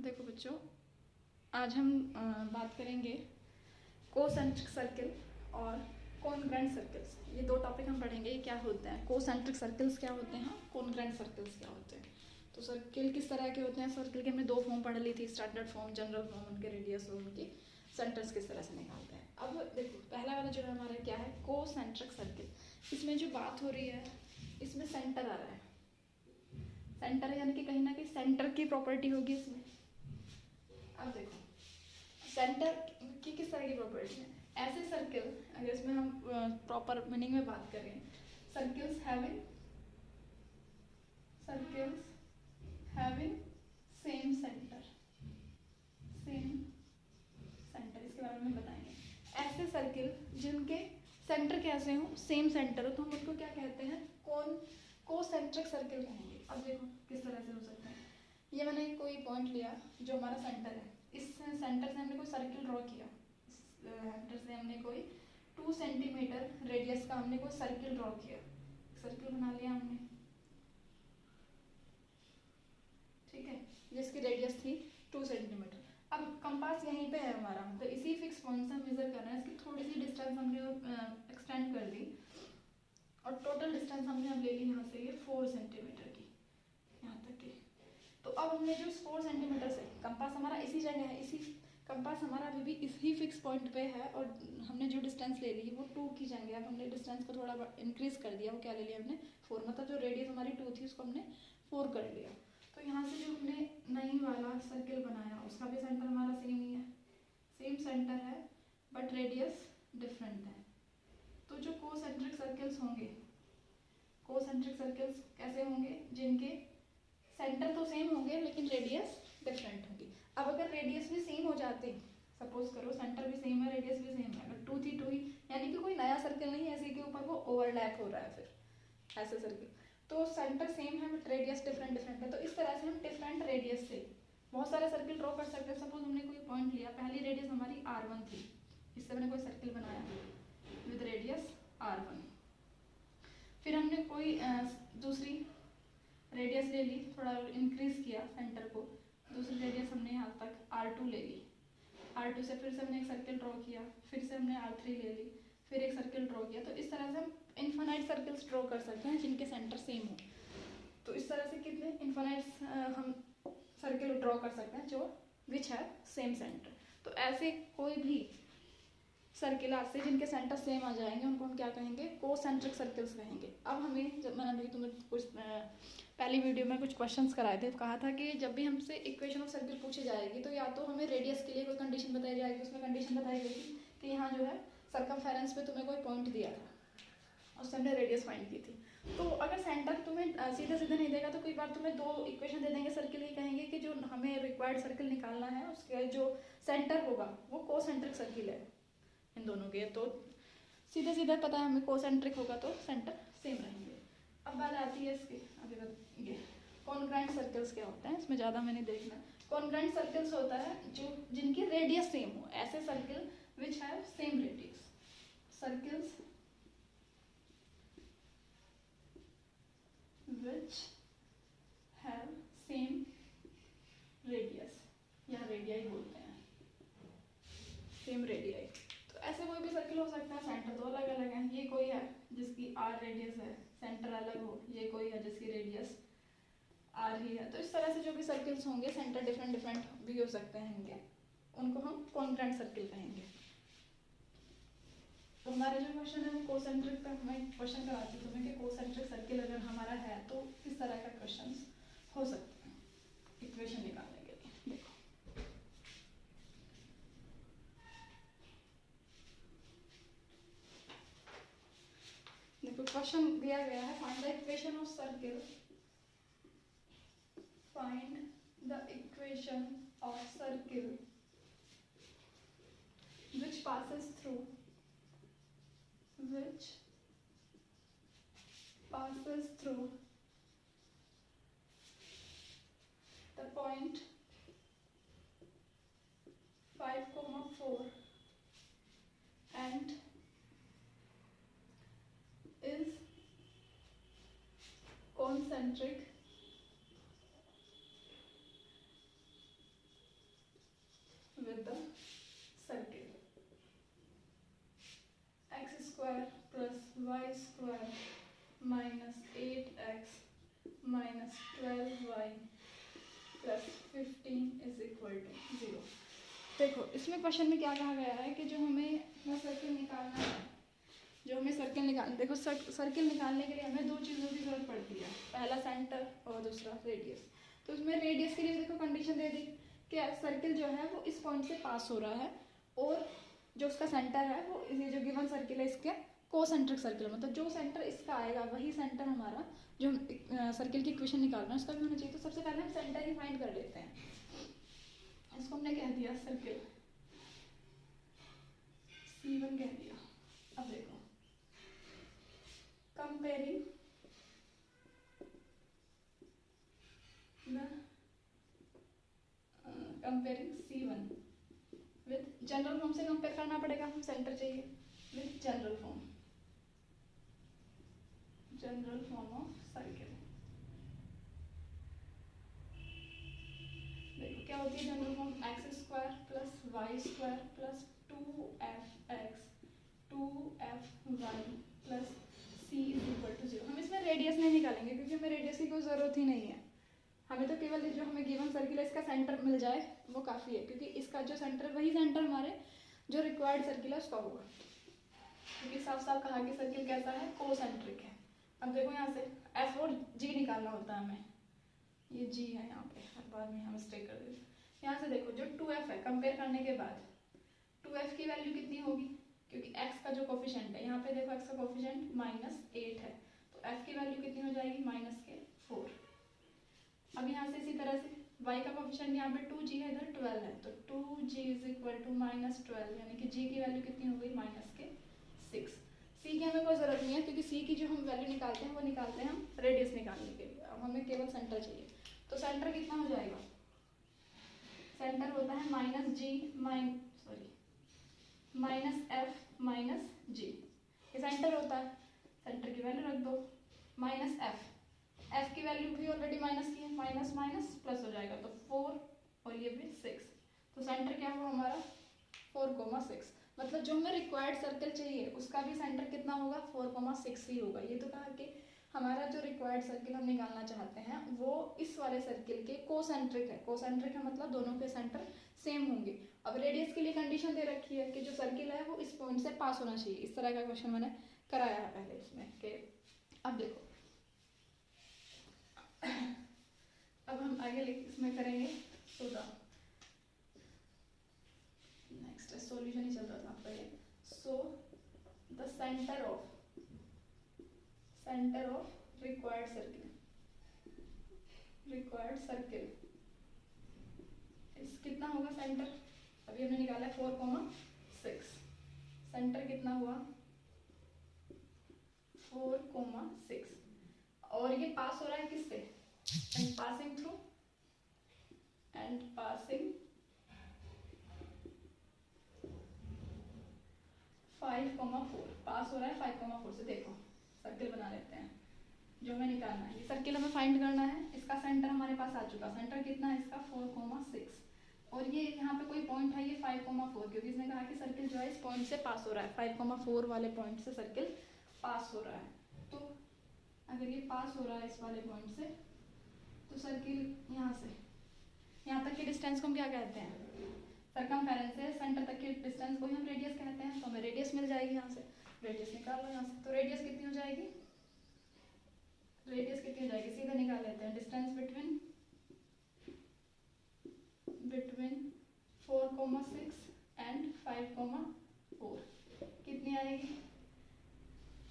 देखो बच्चों, आज हम बात करेंगे कोसेंट्रिक सर्किल और कॉन्ग्रेंट सर्किल्स। ये दो टॉपिक हम पढ़ेंगे। ये क्या होते हैं, कोसेंट्रिक सर्किल्स क्या होते हैं, कॉन्ग्रेंट सर्किल्स क्या होते हैं। तो सर्किल किस तरह के होते हैं। सर्किल के हमने दो फॉर्म पढ़ ली थी, स्टैंडर्ड फॉर्म, जनरल फॉर्म, उनके रेडियस और उनकी सेंटर्स किस तरह से निकालते हैं। अब देखो, पहला वाला जो है हमारा क्या है, कोसेंट्रिक सर्किल। इसमें जो बात हो रही है, इसमें सेंटर आ रहा है। सेंटर यानी कि कहीं ना कहीं सेंटर की प्रॉपर्टी होगी इसमें। अब देखो, सेंटर की किस तरह की प्रॉपर्टी है। ऐसे सर्किल, अगर इसमें हम प्रॉपर मीनिंग में बात करें, सर्किल्स हैविंग सेम सेंटर, इसके बारे में बताएंगे। ऐसे सर्किल जिनके सेंटर कैसे हो, सेम सेंटर हो, तो हम उनको क्या कहते हैं, कोसेंट्रिक सर्किल कहेंगे। अब देखो किस तरह से हो सकता है। ये मैंने कोई पॉइंट लिया जो हमारा सेंटर है, इस सेंटर से हमने कोई सर्किल ड्रॉ किया, इस सेंटर से हमने कोई 2 सेंटीमीटर रेडियस का हमने कोई सर्किल ड्रॉ किया, सर्किल बना लिया हमने, ठीक है, जिसकी रेडियस थी 2 सेंटीमीटर। अब कंपास यहीं पे है हमारा, तो इसी फिक्स पॉइंट से हम मेजर कर रहे हैं। इसकी थोड़ी सी डिस्टेंस हमने एक्सटेंड कर दी और टोटल डिस्टेंस हमने अब ले ली यहाँ से, ये 4 सेंटीमीटर की, यहाँ तक की। तो अब हमने जो 4 सेंटीमीटर से, कंपास हमारा इसी जगह है, इसी कंपास हमारा अभी भी इसी फिक्स पॉइंट पे है, और हमने जो डिस्टेंस ले ली वो 2 की जगह अब हमने डिस्टेंस को थोड़ा इंक्रीज कर दिया। वो क्या ले लिया हमने, 4, मतलब जो रेडियस हमारी 2 थी उसको हमने 4 कर लिया। तो यहाँ से जो हमने नई वाला सर्किल बनाया, उसका भी सेंटर हमारा सेम ही है, सेम सेंटर है, बट रेडियस डिफरेंट है। तो जो कोसेंट्रिक सर्किल्स होंगे, कोसेंट्रिक सर्किल्स कैसे होंगे, जिनके सेंटर तो सेम होंगे लेकिन रेडियस डिफरेंट होगी। अब अगर रेडियस भी सेम हो जाते, सपोज करो सेंटर भी सेम है, रेडियस भी सेम है, अगर 2 थी 2 ही, यानी कि कोई नया सर्किल नहीं है, ऐसे के ऊपर वो ओवरलैप हो रहा है, फिर ऐसे सर्किल, तो सेंटर सेम है बट रेडियस डिफरेंट है। तो इस तरह से हम डिफरेंट रेडियस से बहुत सारे सर्किल ड्रॉ कर सकते हैं। सपोज हमने कोई पॉइंट लिया, पहली रेडियस हमारी R1 थी, इससे हमने कोई सर्किल बनाया विद रेडियस R1। फिर हमने कोई दूसरी रेडियस ले ली, थोड़ा इंक्रीज किया सेंटर को, दूसरी रेडियस हमने यहाँ तक R2 ले ली, R2 से फिर से हमने एक सर्किल ड्रॉ किया, फिर से हमने R3 ले ली, फिर एक सर्किल ड्रॉ किया। तो इस तरह से हम इन्फिनाइट सर्किल्स ड्रॉ कर सकते हैं जिनके सेंटर सेम हो। तो इस तरह से कितने इन्फिनाइट हम सर्किल ड्रॉ कर सकते हैं जो विच है सेम सेंटर। तो ऐसे कोई भी सर्किल आज से जिनके सेंटर सेम आ जाएंगे उनको हम क्या कहेंगे, कोसेंट्रिक सर्किल्स कहेंगे। अब हमें, जब मैंने अभी तुम्हें कुछ पहली वीडियो में कुछ क्वेश्चंस कराए थे, कहा था कि जब भी हमसे इक्वेशन ऑफ सर्किल पूछी जाएगी तो या तो हमें रेडियस के लिए कोई कंडीशन बताई जाएगी, उसमें कंडीशन बताई जाएगी कि यहाँ जो है सर्कमफेरेंस पे तुम्हें कोई पॉइंट दिया था, उससे हमने रेडियस फाइंड की थी। तो अगर सेंटर तुम्हें सीधे सीधे नहीं देगा तो कई बार तुम्हें 2 इक्वेशन दे देंगे सर्किल की, कहेंगे कि जो हमें रिक्वायर्ड सर्किल निकालना है उसके जो सेंटर होगा वो कोसेंट्रिक सर्किल है इन दोनों के। तो सीधे सीधे पता है हमें कोसेंट्रिक होगा तो सेंटर सेम रहेंगे। अब बात आती है इसकी, अभी बताएंगे कॉन्ग्रेंट सर्किल्स क्या होते हैं। इसमें ज़्यादा मैंने देखना, कॉन्ग्रेंट सर्किल्स होता है जो जिनकी रेडियस सेम हो, ऐसे circle which have same radius, circles which have same radius, या रेडियाई बोलते हैं, सेम रेडियाई। तो ऐसे कोई भी सर्किल हो सकता है, सेंटर तो अलग अलग है, ये कोई है जिसकी R रेडियस है, सेंटर अलग हो, ये कोई है जिसकी रेडियस R ही है। तो इस तरह से जो भी सर्किल्स होंगे सेंटर डिफरेंट भी हो सकते हैं इनके, उनको हम कॉन्ग्रेंट सर्किल कहेंगे। तो हमारे जो क्वेश्चन है वो कोसेंट्रिक का, मैं क्वेश्चन कराती हूँ तुम्हें कि कोसेंट्रिक सर्किल अगर हमारा है तो किस तरह का क्वेश्चन हो सकते हैं इक्वेशन निकालने के लिए। देखो क्वेश्चन दिया गया है, find the equation of circle, find the equation of circle which passes through the point 5, 4 and is concentric 15 is equal to 0। देखो इसमें क्वेश्चन में क्या कहा गया है कि जो हमें सर्किल निकालना है, जो हमें सर्किल निकालना, देखो सर्किल निकालने के लिए हमें दो चीज़ों की ज़रूरत पड़ती है, पहला सेंटर और दूसरा रेडियस। तो उसमें रेडियस के लिए देखो कंडीशन दे दी कि सर्किल जो है वो इस पॉइंट से पास हो रहा है और जो उसका सेंटर है वो ये जो गिवन सर्किल है इसके कोसेंट्रिक सर्किल, मतलब जो सेंटर इसका आएगा वही सेंटर हमारा जो सर्किल की इक्वेशन निकालना है उसका भी होना चाहिए। तो सबसे पहले हम सेंटर ही फाइंड कर लेते हैं। इसको हमने कह दिया सर्किल C1 कह दिया। अब देखो comparing C1 with general form से कंपेयर करना पड़ेगा, हम सेंटर चाहिए with general form of circle. देखो क्या होती है general form, x² plus y² plus 2fx 2fy plus c is equal to 0। हम इसमें रेडियस नहीं निकालेंगे क्योंकि हमें रेडियस की कोई ज़रूरत ही नहीं है, हमें तो केवल जो हमें गिवन सर्किल है इसका सेंटर मिल जाए वो काफ़ी है, क्योंकि इसका जो सेंटर वही सेंटर हमारे जो रिक्वायर्ड सर्किल है उसका होगा, क्योंकि साफ साफ कहा कि सर्किल कैसा है, कोसेंट्रिक है। अब देखो यहाँ से f और g निकालना होता है हमें, ये g है यहाँ पे, हर बार में हम मिस्टेक कर देते हैं। यहाँ से देखो जो 2f है कंपेयर करने के बाद 2f की वैल्यू कितनी होगी, क्योंकि x का जो कोफिशिएंट है यहाँ पे देखो x का कोफिशिएंट -8 है, तो f की वैल्यू कितनी हो जाएगी -4। अब यहाँ से इसी तरह से y का कोफिशिएंट यहाँ पे 2g है, इधर 12 है, तो 2g इज इक्वल टू -12, यानी कि g की वैल्यू कितनी हो गई -6। c की हमें कोई ज़रूरत नहीं है क्योंकि c की जो हम वैल्यू निकालते हैं वो निकालते हैं हम रेडियस निकालने के लिए। अब हमें केवल सेंटर चाहिए, तो सेंटर कितना हो जाएगा, सेंटर होता है -f -g, ये सेंटर होता है, सेंटर की वैल्यू रख दो -f की वैल्यू भी ऑलरेडी माइनस की है, माइनस माइनस प्लस हो जाएगा तो 4 और ये भी 6, तो सेंटर क्या हुआ हमारा 4,6, मतलब जो हमें रिक्वायर्ड सर्कल चाहिए उसका भी सेंटर कितना होगा 4,6 ही होगा। ये तो कहा कि हमारा जो रिक्वायर्ड सर्किल हम निकालना चाहते हैं वो इस वाले सर्किल के कोसेंट्रिक है, कोसेंट्रिक है मतलब दोनों के सेंटर सेम होंगे। अब रेडियस के लिए कंडीशन दे रखी है कि जो सर्किल है वो इस पॉइंट से पास होना चाहिए, इस तरह का क्वेश्चन मैंने कराया है पहले इसमें कि अब देखो अब हम आगे इसमें करेंगे नेक्स्ट सॉल्यूशन ही चल रहा था आपका ये। So the centre of required circle इस कितना होगा सेंटर, अभी हमने निकाला है 4,6, सेंटर कितना हुआ 4,6, और ये पास हो रहा है किससे, एंड पासिंग थ्रू 5,4 पास हो रहा है 5,4 से। देखो सर्किल बना लेते हैं, जो हमें निकालना है ये सर्किल हमें फाइंड करना है, इसका सेंटर हमारे पास आ चुका, सेंटर कितना है इसका 4,6, और ये यहाँ पे कोई पॉइंट है ये 5,4, क्योंकि इसने कहा कि सर्किल जो है इस पॉइंट से पास हो रहा है, 5,4 वाले पॉइंट से सर्किल पास हो रहा है। तो अगर ये पास हो रहा है इस वाले पॉइंट से, तो सर्किल यहाँ से यहाँ तक के डिस्टेंस को हम क्या कहते हैं, सर्कमफेरेंस से सेंटर तक के डिस्टेंस को ही हम रेडियस कहते हैं। तो हमें रेडियस मिल जाएगी, यहाँ से रेडियस निकाल लो यहाँ से, तो रेडियस कितनी हो जाएगी, सीधे निकाल लेते हैं, डिस्टेंस बिटवीन 4,6 एंड 5,4 कितनी आएगी,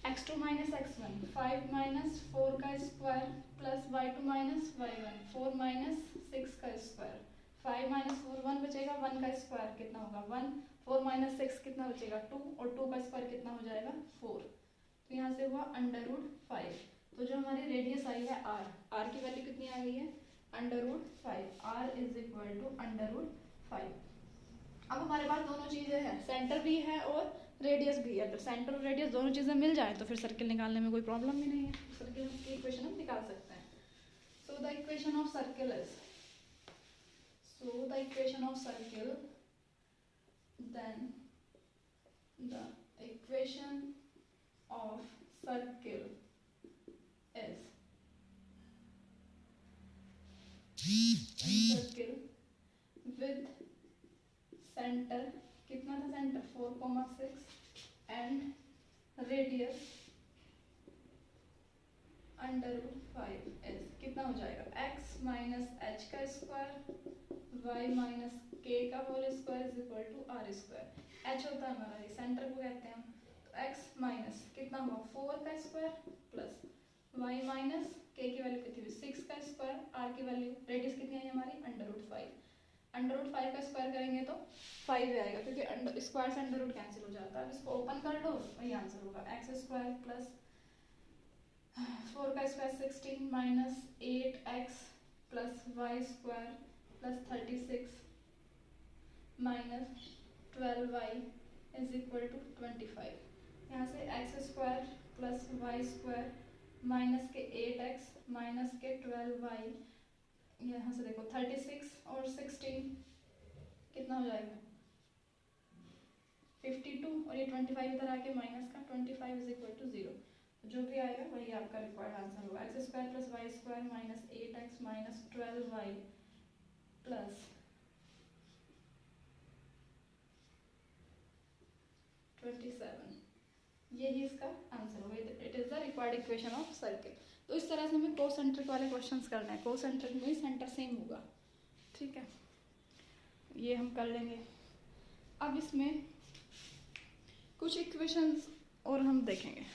x2 माइनस x1 5 माइनस 4 का square plus y2 minus y1 4 minus 6 का स्क्वायर, 5 माइनस 4 1 बचेगा, 1 का स्क्वायर कितना होगा 1, 4 माइनस 6 कितना बचेगा 2, और 2 का स्क्वायर कितना हो जाएगा 4, तो यहाँ से हुआ √5। तो जो हमारी रेडियस आई है r की वैल्यू कितनी आ गई है √5, r इज इक्वल टू √5। अब हमारे पास दोनों चीज़ें हैं, सेंटर भी है और रेडियस भी है, अगर सेंटर और रेडियस दोनों चीज़ें मिल जाए तो फिर सर्किल निकालने में कोई प्रॉब्लम भी नहीं है, सर्किल की इक्वेशन हम निकाल सकते हैं। So the equation of circle is, then the equation of circle is, circle with centre, कितना था सेंटर 4,6 एंड रेडियस √5s, कितना हो जाएगा x माइनस एच का स्क्वायर y माइनस के का whole square is equal to r square. h होता है हमारा, ये सेंटर को कहते हैं हम, तो x माइनस कितना हुआ 4 का स्क्वायर प्लस y माइनस के की वैल्यू कितनी हुई 6 का स्क्वायर, r की वैल्यू रेडियस कितनी आई हमारी √5, √5 का स्क्वायर करेंगे तो 5 आएगा क्योंकि स्क्वायर से अंडर रूट कैंसिल हो जाता है। अब इसको ओपन कर लो, वही आंसर होगा x स्क्वायर प्लस 4 का square 16 minus 8x plus y square plus 36 minus 12y is equal to 25। यहाँ से x square plus y square minus के 8x माइनस के 12y, यहाँ से देखो 36 और 16 कितना हो जाएगा 52 और ये 25 इधर आके माइनस का 25 इज इक्वल टू 0। जो भी आएगा वही आपका रिक्वायर्ड आंसर होगा। X square plus y square minus 8x minus 12y plus 27, यही इसका आंसर होगा। It is the required equation of circle. तो इस तरह से हमें कोसेंट्रिक वाले क्वेश्चंस करना है। कोसेंट्रिक में सेंटर सेम होगा, ठीक है, ये हम कर लेंगे। अब इसमें कुछ इक्वेशंस और हम देखेंगे।